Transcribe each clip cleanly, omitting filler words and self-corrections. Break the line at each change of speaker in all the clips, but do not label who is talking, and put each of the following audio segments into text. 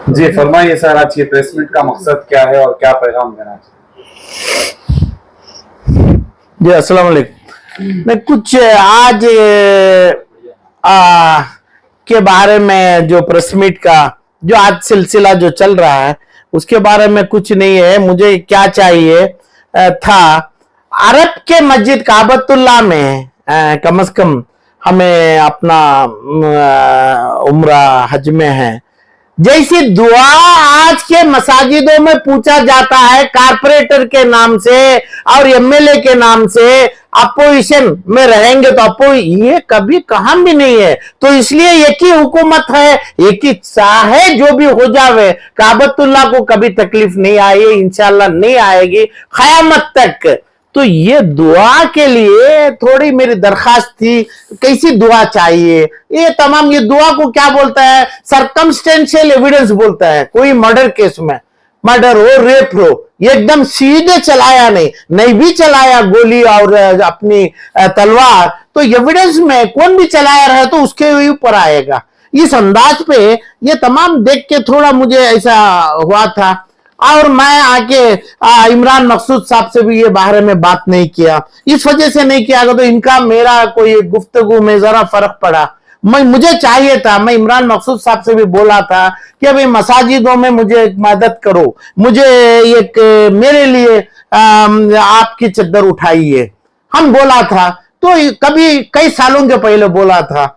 जी फरमाइए सर, आज ये प्रेस मीट का मकसद क्या है और क्या पैगाम देना चाहिए?
जी अस्सलाम वालेकुम। मैं कुछ आज के बारे में जो प्रेस मीट का जो आज सिलसिला जो चल रहा है उसके बारे में कुछ नहीं है। मुझे क्या चाहिए था, अरब के मस्जिद काबतुल्लाह में कम से कम हमें अपना उम्रा हज में है, जैसी दुआ आज के मसाजिदों में पूछा जाता है कारपोरेटर के नाम से और एमएलए के नाम से, अपोजिशन में रहेंगे तो अपो ये कभी कहा भी नहीं है। तो इसलिए एक ही हुकूमत है, एक ही चाहे जो भी हो जावे, काबतुल्लाह को कभी तकलीफ नहीं आई, इंशाल्लाह नहीं आएगी क़यामत तक। तो ये दुआ के लिए थोड़ी मेरी दरखास्त थी, कैसी दुआ चाहिए। ये तमाम ये दुआ को क्या बोलता है, सर्कमस्टेंशियल एविडेंस बोलता है। कोई मर्डर केस में, मर्डर हो रेप हो, एकदम सीधे चलाया नहीं भी चलाया गोली और अपनी तलवार, तो एविडेंस में कौन भी चलाया रहे तो उसके ऊपर आएगा। इस अंदाज पे ये तमाम देख के थोड़ा मुझे ऐसा हुआ था। और मैं आके इमरान मकसूद साहब से भी ये बारे में बात नहीं किया, इस वजह से नहीं किया तो इनका मेरा कोई गुफ्तगू में जरा फर्क पड़ा। मुझे चाहिए था, मैं इमरान मकसूद साहब से भी बोला था कि अभी मसाजिदों में मुझे मदद करो, मुझे एक मेरे लिए आपकी चद्दर उठाइए, हम बोला था। तो कभी कई सालों के पहले बोला था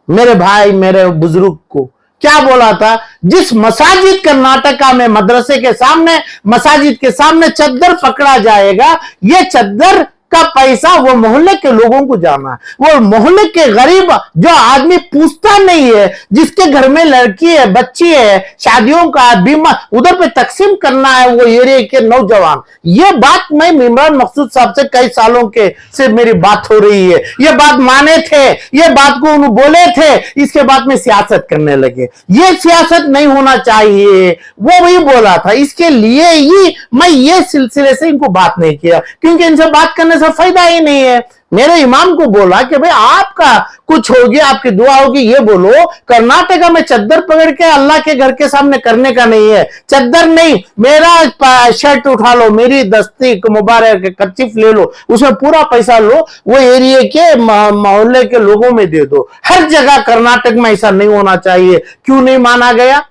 मेरे भाई मेरे बुजुर्ग को, क्या बोला था, जिस मसाजिद कर्नाटका में मदरसे के सामने मसाजिद के सामने चद्दर पकड़ा जाएगा, ये चद्दर का पैसा वो मोहल्ले के लोगों को जाना है। वो मोहल्ले के गरीब जो आदमी पूछता नहीं है, जिसके घर में लड़की है बच्ची है, शादियों का बीमा उधर पे तकसीम करना है, वो एरिया के नौजवान। ये बात मैं इमरान मकसूद साहब से कई सालों के से मेरी बात हो रही है, ये बात माने थे, ये बात को उन्होंने बोले थे, इसके बाद में सियासत करने लगे। ये सियासत नहीं होना चाहिए, वो वही बोला था। इसके लिए ही मैं ये सिलसिले से इनको बात नहीं किया, क्योंकि इनसे बात करने से फायदा ही नहीं है। मेरे इमाम को बोला कि भाई आपका कुछ होगी, आपकी दुआ होगी, ये बोलो। कर्नाटका में चद्दर पकड़ के अल्लाह के घर के सामने करने का नहीं है। चद्दर नहीं, मेरा शर्ट उठा लो, मेरी दस्ती मुबारक कर्चिफ ले लो, उसमें पूरा पैसा लो, वो एरिया के मोहल्ले के लोगों में दे दो। हर जगह कर्नाटक में ऐसा नहीं होना चाहिए। क्यों नहीं माना गया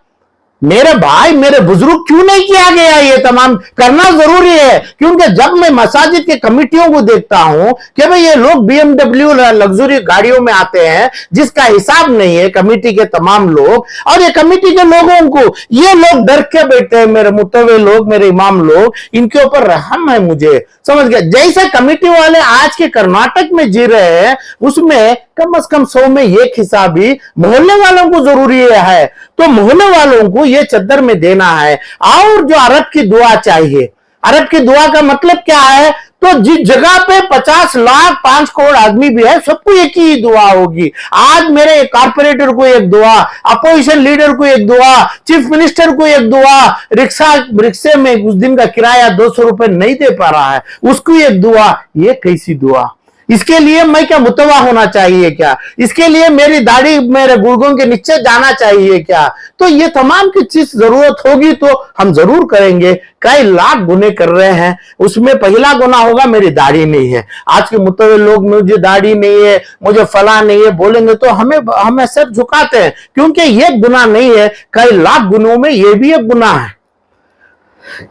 मेरे भाई मेरे बुजुर्ग, क्यों नहीं किया गया? ये तमाम करना जरूरी है, क्योंकि जब मैं मसाजिद के कमिटियों को देखता हूं कि भाई ये लोग BMW लग्जरी गाड़ियों में आते हैं, जिसका हिसाब नहीं है कमिटी के तमाम लोग, और ये कमिटी के लोगों को ये लोग डर के बैठे हैं। मेरे मुतवे लोग, मेरे इमाम लोग, इनके ऊपर रहम है मुझे, समझ गया। जैसे कमिटी वाले आज के कर्नाटक में जी रहे हैं, उसमें कम से कम 100 में एक हिसाब ही मोहल्ले वालों को जरूरी है। तो मोहल्ले वालों को ये चद्दर में देना है। और जो अरब की दुआ चाहिए, अरब की दुआ का मतलब क्या है, तो जिस जगह पे 50 लाख 5 करोड़ आदमी भी है, सबको एक ही दुआ होगी। आज मेरे कारपोरेटर को एक दुआ, अपोजिशन लीडर को एक दुआ, चीफ मिनिस्टर को एक दुआ, रिक्शे में उस दिन का किराया 200 रुपए नहीं दे पा रहा है, उसको एक दुआ। ये कैसी दुआ? इसके लिए मैं क्या मुतवा होना चाहिए क्या? इसके लिए मेरी दाढ़ी मेरे गुर्गों के नीचे जाना चाहिए क्या? तो ये तमाम की चीज जरूरत होगी तो हम जरूर करेंगे। कई लाख गुने कर रहे हैं, उसमें पहला गुना होगा मेरी दाढ़ी नहीं है। आज के मुतवे लोग मुझे दाढ़ी नहीं है, मुझे फला नहीं है बोलेंगे तो हमें सर झुकाते हैं, क्योंकि ये गुना नहीं है, कई लाख गुनों में ये भी एक गुना है।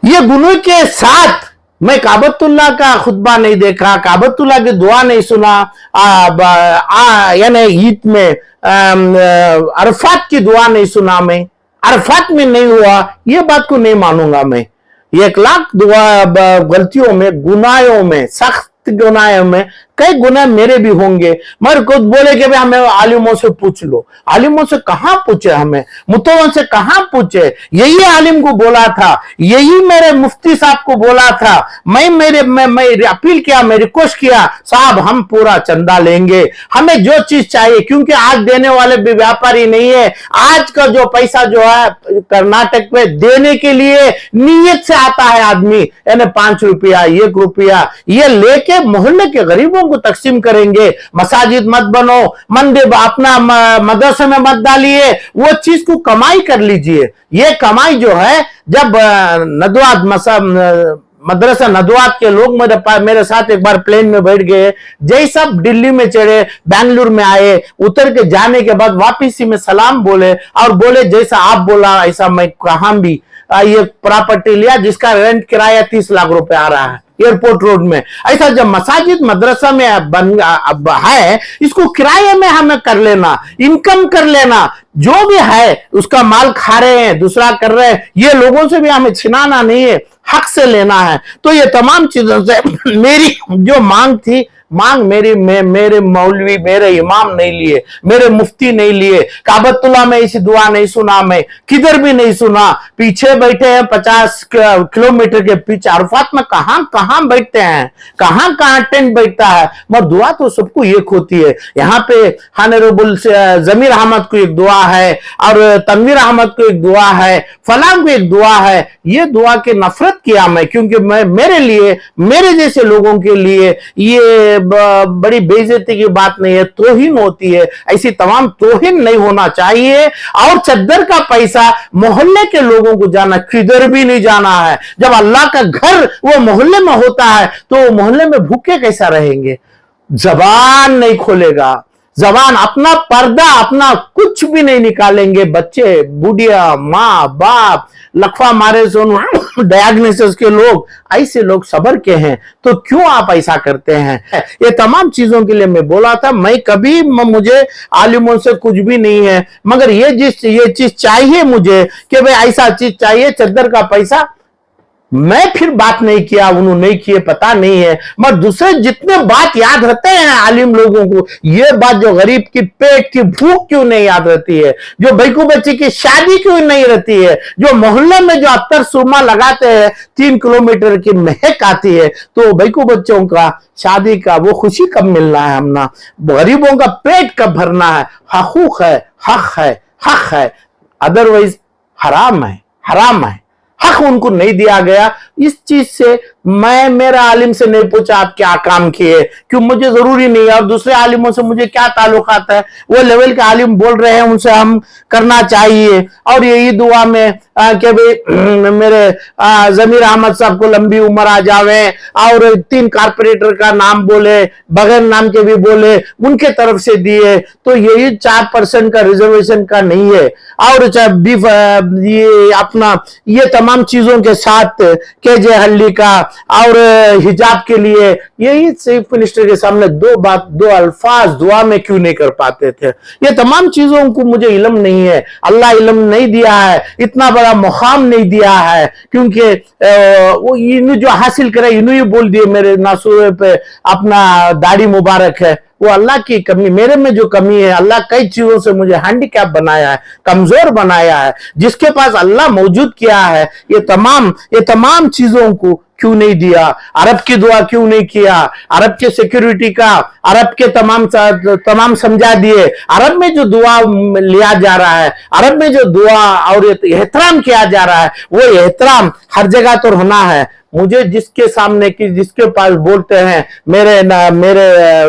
ये गुनों के साथ मैं काबतुल्लाह का खुतबा नहीं देखा, काबतुल्लाह की दुआ नहीं सुना, यानी ईद में अरफात की दुआ नहीं सुना, मैं अरफात में नहीं हुआ, ये बात को नहीं मानूंगा मैं। 1 लाख दुआ गलतियों में, गुनाहों में, सख्त गुनाहों में कई गुनाह मेरे भी होंगे। मगर खुद बोले कि भाई हमें आलिमों से पूछ लो। आलिमों से कहां पूछे, हमें मुतवन से कहां पूछे? यही आलिम को बोला था, यही मेरे मुफ्ती साहब को बोला था। मैं अपील किया, मैं रिक्वेस्ट किया, साहब हम पूरा चंदा लेंगे, हमें जो चीज चाहिए, क्योंकि आज देने वाले भी व्यापारी नहीं है। आज का जो पैसा जो है कर्नाटक में देने के लिए नीयत से आता है आदमी, यानी 5 रुपया 1 रुपया ये लेके मोहल्ले के गरीबों लोगों को तकसीम करेंगे। मसाजिद मत बनो, मंदिर अपना मदरसे में मत डालिए, वो चीज को कमाई कर लीजिए। ये कमाई जो है, जब नदवात मदरसा नदवात के लोग मेरे साथ एक बार प्लेन में बैठ गए, जैसा दिल्ली में चढ़े, बेंगलुरु में आए, उतर के जाने के बाद वापिसी में सलाम बोले और बोले जैसा आप बोला ऐसा मैं कहां भी ये प्रॉपर्टी लिया जिसका रेंट किराया 30 लाख रुपए आ रहा है एयरपोर्ट रोड में। ऐसा जब मसाजिद मदरसा में अब है, इसको किराए में हमें कर लेना, इनकम कर लेना, जो भी है उसका माल खा रहे हैं, दूसरा कर रहे हैं, ये लोगों से भी हमें छिनाना नहीं है, हक से लेना है। तो ये तमाम चीजों से मेरी जो मांग थी, मेरे मौलवी, मेरे इमाम नहीं लिए, मेरे मुफ्ती नहीं लिए, काबतुल्लाह में ऐसी दुआ नहीं सुना, मैं किधर भी नहीं सुना। पीछे बैठे हैं 50 किलोमीटर के पीछे, अरफात में कहां बैठते हैं, कहां टेंट बैठता है, मगर दुआ तो सबको एक होती है। यहाँ पे हानरेबल जमीर अहमद को एक दुआ है और तनवीर अहमद को एक दुआ है, फलां को एक दुआ है। ये दुआ के नफरत किया मैं, क्योंकि मैं मेरे लिए, मेरे जैसे लोगों के लिए ये बड़ी बेइज्जती की बात नहीं है, तौहीन होती है। ऐसी तमाम तौहीन नहीं होना चाहिए। और चद्दर का पैसा मोहल्ले के लोगों को जाना, किधर भी नहीं जाना है। जब अल्लाह का घर वो मोहल्ले में होता है तो मोहल्ले में भूखे कैसा रहेंगे? जबान नहीं खोलेगा, जबान अपना पर्दा, अपना कुछ भी नहीं निकालेंगे। बच्चे, बुढ़िया, माँ बाप, लखवा मारे सुन डायग्नोसिस के लोग, ऐसे लोग सबर के हैं, तो क्यों आप ऐसा करते हैं? ये तमाम चीजों के लिए मैं बोला था, मैं कभी मुझे आलिमों से कुछ भी नहीं है, मगर ये चीज चाहिए मुझे कि भाई ऐसा चीज चाहिए, चद्दर का पैसा। मैं फिर बात नहीं किया, उन्होंने नहीं किए, पता नहीं है, मगर दूसरे जितने बात याद रहते हैं आलिम लोगों को, ये बात जो गरीब की पेट की भूख क्यों नहीं याद रहती है, जो बैकू बच्ची की शादी क्यों नहीं रहती है, जो मोहल्ले में जो अत्तर सुरमा लगाते हैं 3 किलोमीटर की महक आती है, तो बैकू बच्चों का शादी का वो खुशी कब मिलना है? हमना गरीबों का पेट कब भरना है? हकूक है, हक है, अदरवाइज हराम है। हक उनको नहीं दिया गया। इस चीज से मैं मेरा आलिम से नहीं पूछा आप क्या काम किए, क्यों, मुझे जरूरी नहीं है, और दूसरे आलिमों से मुझे क्या ताल्लुकात है। वो लेवल के आलिम बोल रहे हैं, उनसे हम करना चाहिए। और यही दुआ में कि भाई मेरे जमीर अहमद साहब को लंबी उम्र आ जावे, और 3 कारपोरेटर का नाम बोले, बगैर नाम के भी बोले, उनके तरफ से दिए, तो यही 4% का रिजर्वेशन का नहीं है। और ये अपना ये तमाम चीजों के साथ केजे हल्ली का और हिजाब के लिए यही चीफ मिनिस्टर के सामने 2 अल्फाज दुआ में क्यों नहीं कर पाते थे? ये तमाम चीजों को मुझे इल्म नहीं है, अल्लाह इल्म नहीं दिया है, इतना बड़ा मुकाम नहीं दिया है, क्योंकि वो इन्हें जो हासिल करे, इन्हें बोल दिए मेरे नासूर पे अपना दाढ़ी मुबारक है। वो अल्लाह की कमी, मेरे में जो कमी है, अल्लाह कई चीजों से मुझे हैंडीकैप बनाया है, कमजोर बनाया है। जिसके पास अल्लाह मौजूद किया है, ये तमाम चीजों को क्यों नहीं दिया? अरब की दुआ क्यों नहीं किया? अरब के सिक्योरिटी का, अरब के तमाम समझा दिए। अरब में जो दुआ लिया जा रहा है, अरब में जो दुआ और एहतराम किया जा रहा है, वो एहतराम हर जगह तो होना है। मुझे जिसके सामने की, जिसके पास बोलते हैं मेरे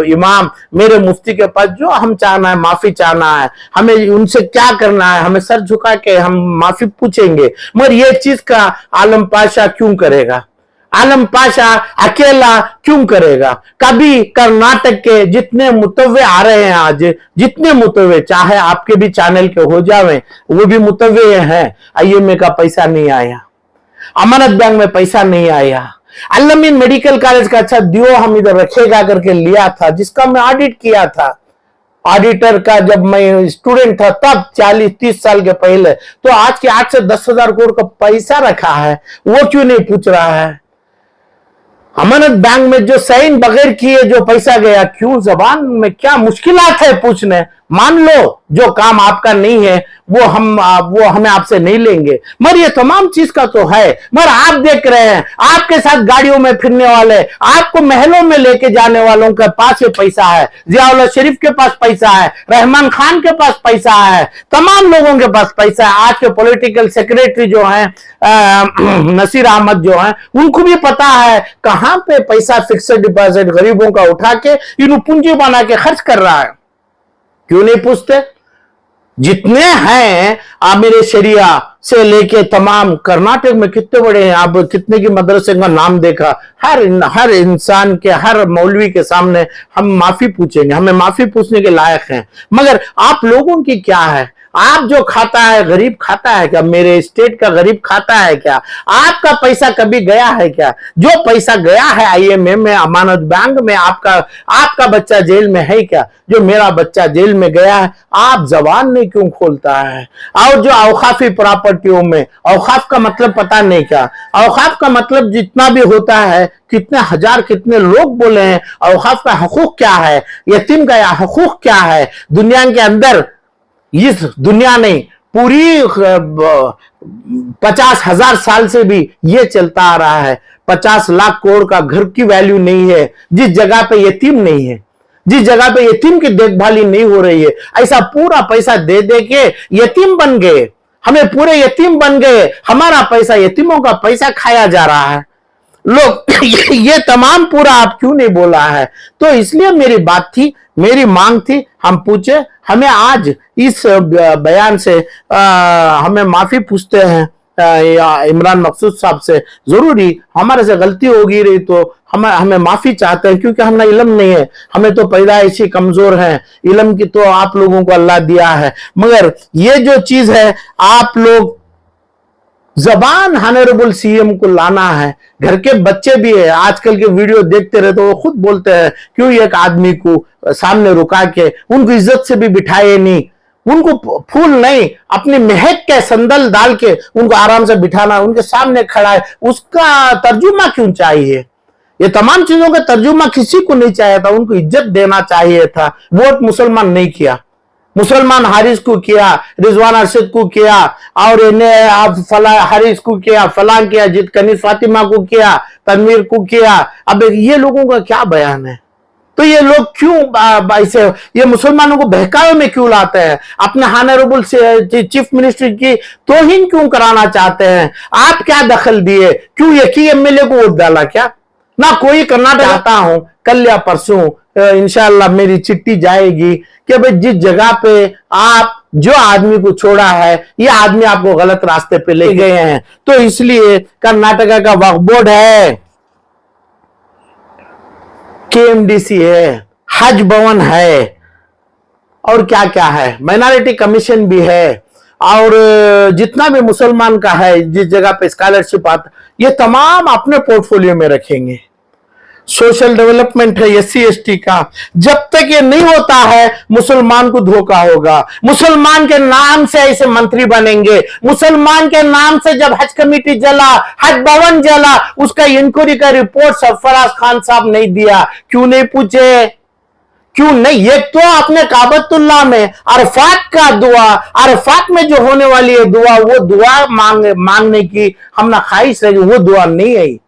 इमाम, मेरे मुफ्ती के पास जो हम चाहना है, माफी चाहना है, हमें उनसे क्या करना है, हमें सर झुका के हम माफी पूछेंगे। मगर ये चीज का आलम पाशा क्यों करेगा? आलम पाशा अकेला क्यों करेगा? कभी कर्नाटक के जितने मुतव्वे आ रहे हैं, आज जितने मुतव्वे, चाहे आपके भी चैनल के हो जावे, वो भी मुतव्वे हैं। IMA का पैसा नहीं आया, अमानत बैंक में पैसा नहीं आया, अल-अमीन मेडिकल कॉलेज का अच्छा दियो हम इधर रखेगा करके लिया था, जिसका मैं ऑडिट किया था। ऑडिटर का जब मैं स्टूडेंट था तब 40-30 साल के पहले, तो आज के 8 से 10 हजार करोड़ का पैसा रखा है, वो क्यों नहीं पूछ रहा है? अमानत बैंक में जो साइन बगैर किए जो पैसा गया, क्यों? जबान में क्या मुश्किलात है पूछने? मान लो जो काम आपका नहीं है वो हमें आपसे नहीं लेंगे, मगर ये तमाम चीज का तो है। मगर आप देख रहे हैं आपके साथ गाड़ियों में फिरने वाले, आपको महलों में लेके जाने वालों के पास ये पैसा है, जियाउल शरीफ के पास पैसा है, रहमान खान के पास पैसा है, तमाम लोगों के पास पैसा है। आज के पॉलिटिकल सेक्रेटरी जो हैं नसीर अहमद जो हैं, उनको भी पता है कहां पे पैसा फिक्स्ड डिपॉजिट गरीबों का उठा के इन्हों पूंजी बना के खर्च कर रहा है। क्यों नहीं पूछते? जितने हैं आमिर शरिया से लेके तमाम कर्नाटक में कितने बड़े हैं, आप कितने की मदरसे का नाम देखा। हर इंसान के, हर मौलवी के सामने हम माफी पूछेंगे, हमें माफी पूछने के लायक हैं। मगर आप लोगों की क्या है? आप जो खाता है गरीब खाता है क्या? मेरे स्टेट का गरीब खाता है क्या? आपका पैसा कभी गया है क्या? जो पैसा गया है IMF में, अमानत बैंक में, आपका बच्चा जेल में है क्या? जो मेरा बच्चा जेल में गया है, आप जबान नहीं क्यों खोलता है? और जो औकाफी प्रॉपर्टियों में, औकाफ का मतलब पता नहीं क्या? औकाफ का मतलब जितना भी होता है, कितने हजार कितने लोग बोले हैं, औकाफ का हकूक क्या है, यतीम का हकूक क्या है? दुनिया के अंदर, इस दुनिया ने पूरी 50,000 साल से भी ये चलता आ रहा है। 50 लाख करोड़ का घर की वैल्यू नहीं है जिस जगह पे यतीम नहीं है, जिस जगह पे यतीम की देखभाली नहीं हो रही है। ऐसा पूरा पैसा दे दे के यतीम बन गए, हमें पूरे यतीम बन गए, हमारा पैसा यतीमों का पैसा खाया जा रहा है। लोग ये तमाम पूरा आप क्यों नहीं बोला है? तो इसलिए मेरी बात थी, मेरी मांग थी, हम पूछे, हमें आज इस बयान से हमें माफी पूछते हैं इमरान मकसूद साहब से। जरूरी हमारे से गलती होगी रही तो हमें माफी चाहते हैं, क्योंकि हमें इल्म नहीं है, हमें तो पैदाइशी कमजोर हैं। इल्म की तो आप लोगों को अल्लाह दिया है, मगर ये जो चीज है आप लोग जबान ऑनरेबल CM को लाना है। घर के बच्चे भी है, आजकल के वीडियो देखते रहे तो वो खुद बोलते हैं क्यों एक आदमी को सामने रुका के उनको इज्जत से भी बिठाए नहीं, उनको फूल नहीं अपनी महक के संदल डाल के उनको आराम से बिठाना, उनके सामने खड़ा है, उसका तर्जुमा क्यों चाहिए? ये तमाम चीजों का तर्जुमा किसी को नहीं चाहिए था, उनको इज्जत देना चाहिए था। वोट मुसलमान नहीं किया, मुसलमान हारिस को किया, रिजवान अरशद को किया, और इन्हें आप हारिस को किया, फलां किया, जित कनीज फातिमा को किया, तनवीर को किया। अब ये लोगों का क्या बयान है? तो ये लोग क्यों ऐसे ये मुसलमानों को बहकावे में क्यों लाते हैं? अपने ऑनरेबल चीफ मिनिस्टर की तौहीन क्यों कराना चाहते हैं? आप क्या दखल दिए? क्यों एक ही MLA को वोट डाला क्या? ना कोई कर्नाटक आता हूं, कल या परसों इंशाअल्लाह मेरी चिट्ठी जाएगी कि भाई जिस जगह पे आप जो आदमी को छोड़ा है, ये आदमी आपको गलत रास्ते पे ले गए हैं। तो इसलिए कर्नाटका का वक्फ बोर्ड है, KMDC है, हज भवन है, और क्या क्या है, माइनॉरिटी कमीशन भी है, और जितना भी मुसलमान का है जिस जगह पे स्कॉलरशिप आता, ये तमाम अपने पोर्टफोलियो में रखेंगे। सोशल डेवलपमेंट है SC ST का, जब तक ये नहीं होता है मुसलमान को धोखा होगा। मुसलमान के नाम से ऐसे मंत्री बनेंगे, मुसलमान के नाम से जब हज कमेटी जला, हज भवन जला, उसका इंक्वायरी का रिपोर्ट सरफराज खान साहब नहीं दिया। क्यों नहीं पूछे? क्यों नहीं? एक तो अपने काबतुल्लाह में अरफात का दुआ, अरफात में जो होने वाली है दुआ, वो दुआ मांगने की हम ना ख्वाहिश रही, वो दुआ नहीं आई।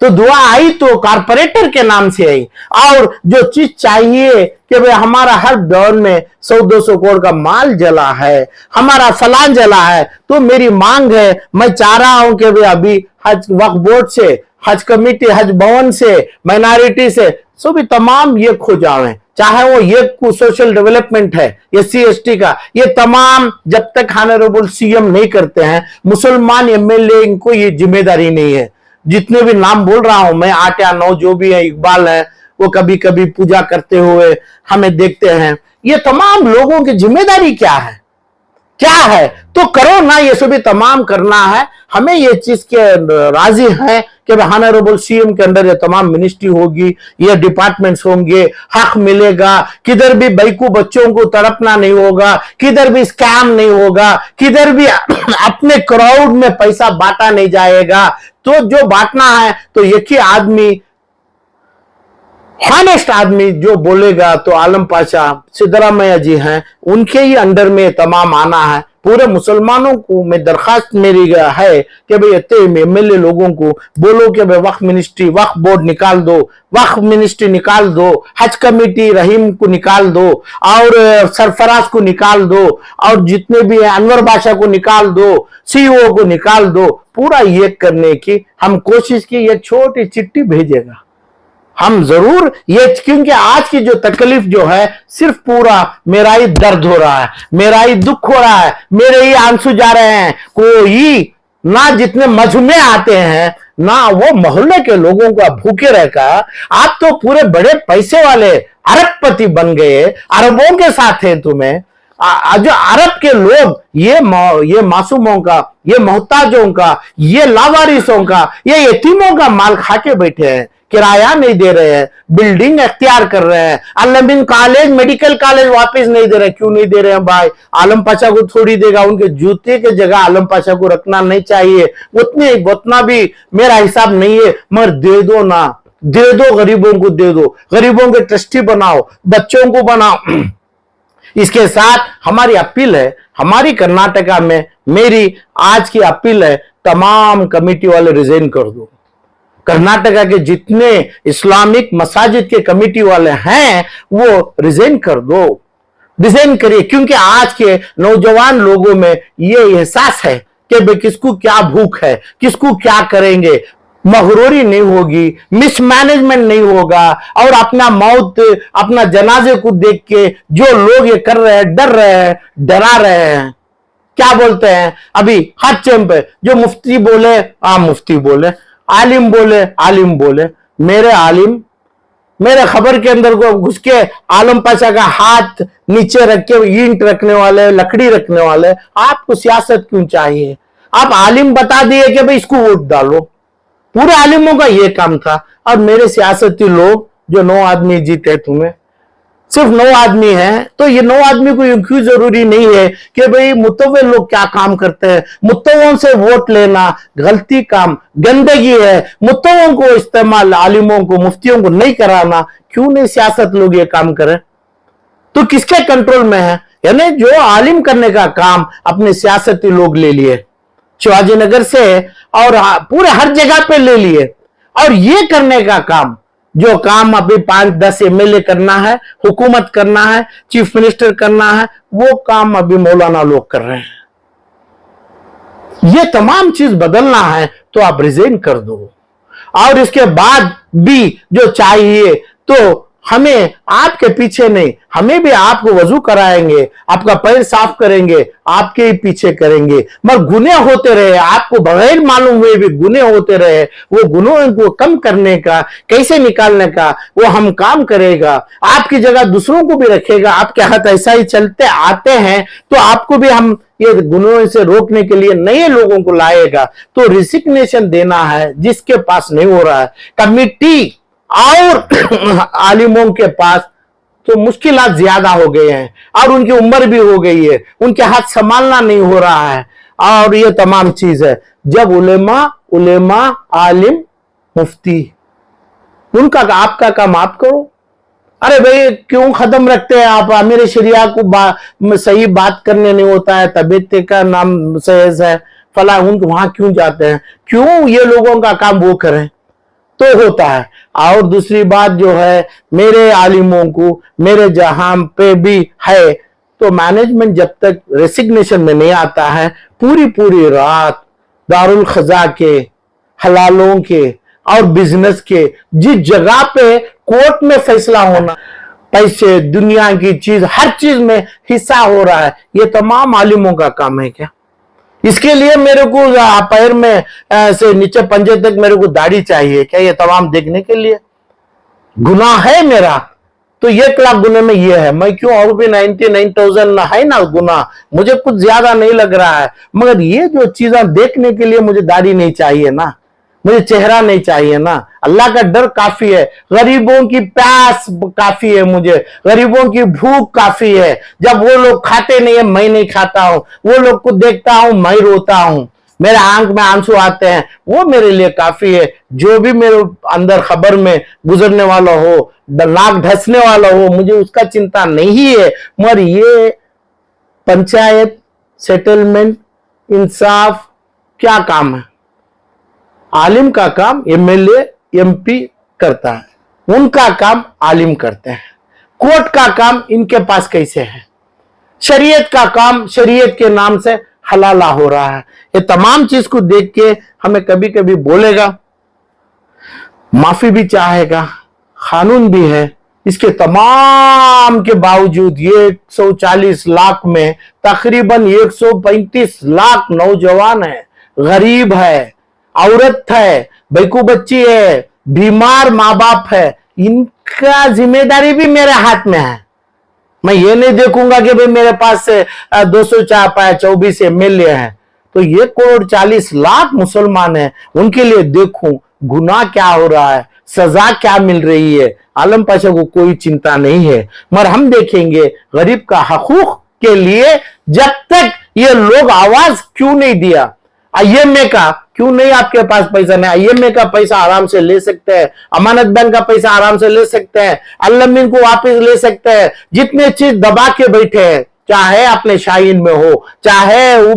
तो दुआ आई तो कारपोरेटर के नाम से आई। और जो चीज चाहिए कि भाई हमारा हर दौर में 100-200 करोड़ का माल जला है, हमारा फलान जला है, तो मेरी मांग है, मैं चाह रहा हूं कि भाई अभी हज वक्फ बोर्ड से, हज कमेटी, हज भवन से, माइनॉरिटी से सभी तमाम ये खो जाए, चाहे वो ये सोशल डेवलपमेंट है SC ST का, ये तमाम जब तक ऑनरेबल CM नहीं करते हैं, मुसलमान MLA इनको ये जिम्मेदारी नहीं है। जितने भी नाम बोल रहा हूं मैं, 8 या 9 जो भी है, इकबाल है, वो कभी कभी पूजा करते हुए हमें देखते हैं, ये तमाम लोगों की जिम्मेदारी क्या है? क्या है? तो करो ना, ये सभी तमाम करना है। हमें ये चीज के राजी है कि ऑनरेबल CM के अंदर ये तमाम मिनिस्ट्री होगी, ये डिपार्टमेंट्स होंगे, हक मिलेगा, किधर भी बैकू बच्चों को तड़पना नहीं होगा, किधर भी स्कैम नहीं होगा, किधर भी अपने क्राउड में पैसा बांटा नहीं जाएगा। तो जो बांटना है तो एक ही आदमी हॉनेस्ट आदमी जो बोलेगा तो आलम पाशा सिद्धरामैया जी हैं, उनके ही अंडर में तमाम आना है। पूरे मुसलमानों को मैं दरखास्त मेरी है कि भाई इतने एमएलए लोगों को बोलो कि भाई वक्फ मिनिस्ट्री, वक्फ बोर्ड निकाल दो, वक्फ मिनिस्ट्री निकाल दो, हज कमेटी रहीम को निकाल दो, और सरफराज को निकाल दो, और जितने भी हैं अनवर बादशाह को निकाल दो, सीईओ को निकाल दो। पूरा ये करने की हम कोशिश की, ये छोटी चिट्ठी भेजेगा हम जरूर ये, क्योंकि आज की जो तकलीफ जो है सिर्फ पूरा मेरा ही दर्द हो रहा है, मेरा ही दुख हो रहा है, मेरे ही आंसू जा रहे हैं। कोई ना जितने मजमे आते हैं ना वो मोहल्ले के लोगों को भूखे रहकर, आप तो पूरे बड़े पैसे वाले अरबपति बन गए, अरबों के साथ हैं तुम्हें। जो अरब के लोग ये मासूमों का, ये मोहताजों का, ये लावारिसों का, ये यतीमों का माल खा के बैठे हैं, किराया नहीं दे रहे हैं, बिल्डिंग अख्तियार कर रहे हैं, अल्लामीन कॉलेज, मेडिकल कॉलेज वापस नहीं दे रहे। क्यों नहीं दे रहे हैं भाई? आलम पाशा को थोड़ी देगा, उनके जूते के जगह आलम पाशा को रखना नहीं चाहिए, उतना भी मेरा हिसाब नहीं है, मगर दे दो ना, दे दो, गरीबों को दे दो, गरीबों के ट्रस्टी बनाओ, बच्चों को बनाओ। इसके साथ हमारी अपील है, हमारी कर्नाटका में मेरी आज की अपील है, तमाम कमेटी वाले रिजाइन कर दो। कर्नाटका के जितने इस्लामिक मसाजिद के कमेटी वाले हैं वो रिजाइन कर दो, रिजाइन करिए। क्योंकि आज के नौजवान लोगों में ये एहसास है कि भाई किसको क्या भूख है, किसको क्या करेंगे, मगरूरी नहीं होगी, मिसमैनेजमेंट नहीं होगा, और अपना मौत, अपना जनाजे को देख के जो लोग ये कर रहे हैं, डर रहे हैं, डरा रहे हैं। क्या बोलते हैं अभी हर चैम पे, जो मुफ्ती बोले मुफ्ती बोले, आलिम बोले आलिम बोले। मेरे आलिम मेरे खबर के अंदर को घुस के आलम पाशा का हाथ नीचे रख के ईंट रखने वाले, लकड़ी रखने वाले, आपको सियासत क्यों चाहिए? आप आलिम बता दिए कि भाई इसको वोट डालो, पूरे आलिमों का ये काम था। और मेरे सियासती लोग जो 9 आदमी जीते, तुम्हें सिर्फ 9 आदमी हैं, तो ये 9 आदमी को क्यों जरूरी नहीं है कि भाई मुतव्वे लोग क्या काम करते हैं? मुतव्वों से वोट लेना गलती काम, गंदगी है। मुतव्वों को इस्तेमाल आलिमों को, मुफ्तियों को नहीं कराना। क्यों नहीं सियासत लोग ये काम करें? तो किसके कंट्रोल में है? यानी जो आलिम करने का काम अपने सियासती लोग ले लिए, शिवाजी नगर से और पूरे हर जगह पे ले लिए। और ये करने का काम, जो काम अभी 5-10 एमएलए करना है, हुकूमत करना है, चीफ मिनिस्टर करना है, वो काम अभी मौलाना लोग कर रहे हैं। ये तमाम चीज बदलना है तो आप रिजाइन कर दो। और इसके बाद भी जो चाहिए तो हमें आपके पीछे नहीं, हमें भी आपको वजू कराएंगे, आपका पैर साफ करेंगे, आपके ही पीछे करेंगे। मगर गुने होते रहे, आपको बगैर मालूम हुए भी गुने होते रहे, वो गुनों को कम करने का, कैसे निकालने का वो हम काम करेगा। आपकी जगह दूसरों को भी रखेगा। आपके हाथ ऐसा ही चलते आते हैं तो आपको भी हम ये गुनों से रोकने के लिए नए लोगों को लाएगा। तो रिसिग्नेशन देना है जिसके पास नहीं हो रहा है, कमिटी और आलिमों के पास तो मुश्किलात ज्यादा हो गए हैं, और उनकी उम्र भी हो गई है, उनके हाथ संभालना नहीं हो रहा है, और ये तमाम चीज है। जब उलेमा आलिम मुफ्ती, उनका आपका काम आप करो। अरे भाई क्यों खत्म रखते हैं आप? अमीर शरिया को सही बात करने नहीं होता है, तबीयत का नाम सहज है फला, उनको वहां क्यों जाते हैं? क्यों ये लोगों का काम वो करें तो होता है। और दूसरी बात जो है, मेरे आलिमों को मेरे जहां पे भी है, तो मैनेजमेंट जब तक रेसिग्नेशन में नहीं आता है, पूरी रात दारुल खजा के, हलालों के और बिजनेस के, जिस जगह पे कोर्ट में फैसला होना, पैसे, दुनिया की चीज, हर चीज में हिस्सा हो रहा है, ये तमाम आलिमों का काम है क्या? इसके लिए मेरे को पैर में से नीचे पंजे तक मेरे को दाढ़ी चाहिए क्या? ये तमाम देखने के लिए गुनाह है मेरा? तो 1 लाख गुने में ये है। मैं क्यों, और भी 99,000 है ना गुनाह, मुझे कुछ ज्यादा नहीं लग रहा है, मगर ये जो चीजें देखने के लिए मुझे दाढ़ी नहीं चाहिए ना, मुझे चेहरा नहीं चाहिए ना। अल्लाह का डर काफी है, गरीबों की प्यास काफी है, मुझे गरीबों की भूख काफी है। जब वो लोग खाते नहीं है मैं नहीं खाता हूं, वो लोग को देखता हूं मैं रोता हूं। मेरे आंख में आंसू आते हैं, वो मेरे लिए काफी है। जो भी मेरे अंदर खबर में गुजरने वाला हो, नाक ढसने वाला हो, मुझे उसका चिंता नहीं है। मगर ये पंचायत, सेटलमेंट, इंसाफ क्या काम है? आलिम का काम एमएलए, एमपी करता है, उनका काम आलिम करते हैं। कोर्ट का काम इनके पास कैसे है? शरीयत का काम शरीयत के नाम से हलाला हो रहा है। ये तमाम चीज को देख के हमें कभी कभी बोलेगा, माफी भी चाहेगा, कानून भी है। इसके तमाम के बावजूद ये 140 लाख में तकरीबन 135 लाख नौजवान है, गरीब है, औरत है, बैकू बच्ची है, बीमार माँ बाप है। इनका जिम्मेदारी भी मेरे हाथ में है। मैं ये नहीं देखूंगा कि भाई मेरे पास से 224 एमएलए हैं, तो ये 1,40,00,000 मुसलमान हैं, उनके लिए देखूं गुनाह क्या हो रहा है, सजा क्या मिल रही है। आलम पाशा को कोई चिंता नहीं है, मगर हम देखेंगे गरीब का हकूक के लिए जब तक ये लोग आवाज क्यों नहीं दिया। आईएमए का क्यों नहीं आपके पास पैसा नहीं? आईएमए का पैसा आराम से ले सकते हैं, अमानत बैंक का पैसा आराम से ले सकते हैं, अल्लमीन को वापस ले सकते हैं। जितने चीज दबा के बैठे हैं, चाहे अपने शाहीन में हो, चाहे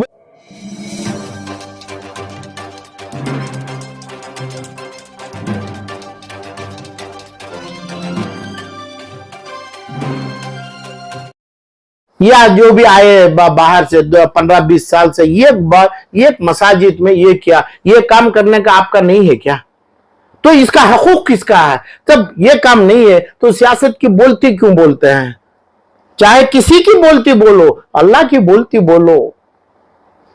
या जो भी आए बाहर से 15-20 साल से, ये मसाजिद में ये किया, ये काम करने का आपका नहीं है क्या? तो इसका हकूक किसका है? जब ये काम नहीं है तो सियासत की बोलती क्यों बोलते हैं? चाहे किसी की बोलती बोलो, अल्लाह की बोलती बोलो,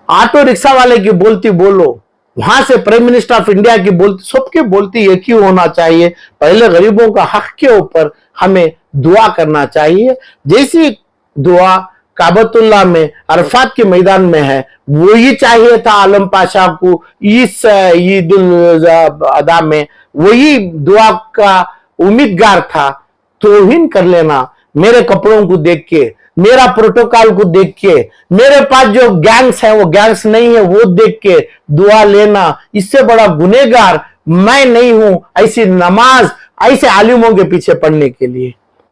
ऑटो रिक्शा वाले की बोलती बोलो, वहां से प्राइम मिनिस्टर ऑफ इंडिया की बोलती, सबकी बोलती एक ही होना चाहिए। पहले गरीबों का हक के ऊपर हमें दुआ करना चाहिए। जैसी दुआ काबतुल्लाह में अरफात के मैदान में है, वही चाहिए था आलम पाशा को इस ईद उल अदा में, वही दुआ का उम्मीदगार था। तौहीन कर लेना मेरे कपड़ों को देख के, मेरा प्रोटोकॉल को देख के, मेरे पास जो गैंग्स है वो गैंग्स नहीं है वो देख के दुआ लेना, इससे बड़ा गुनहगार मैं नहीं हूं ऐसी नमाज ऐसे आलिमों के पीछे पढ़ने के लिए।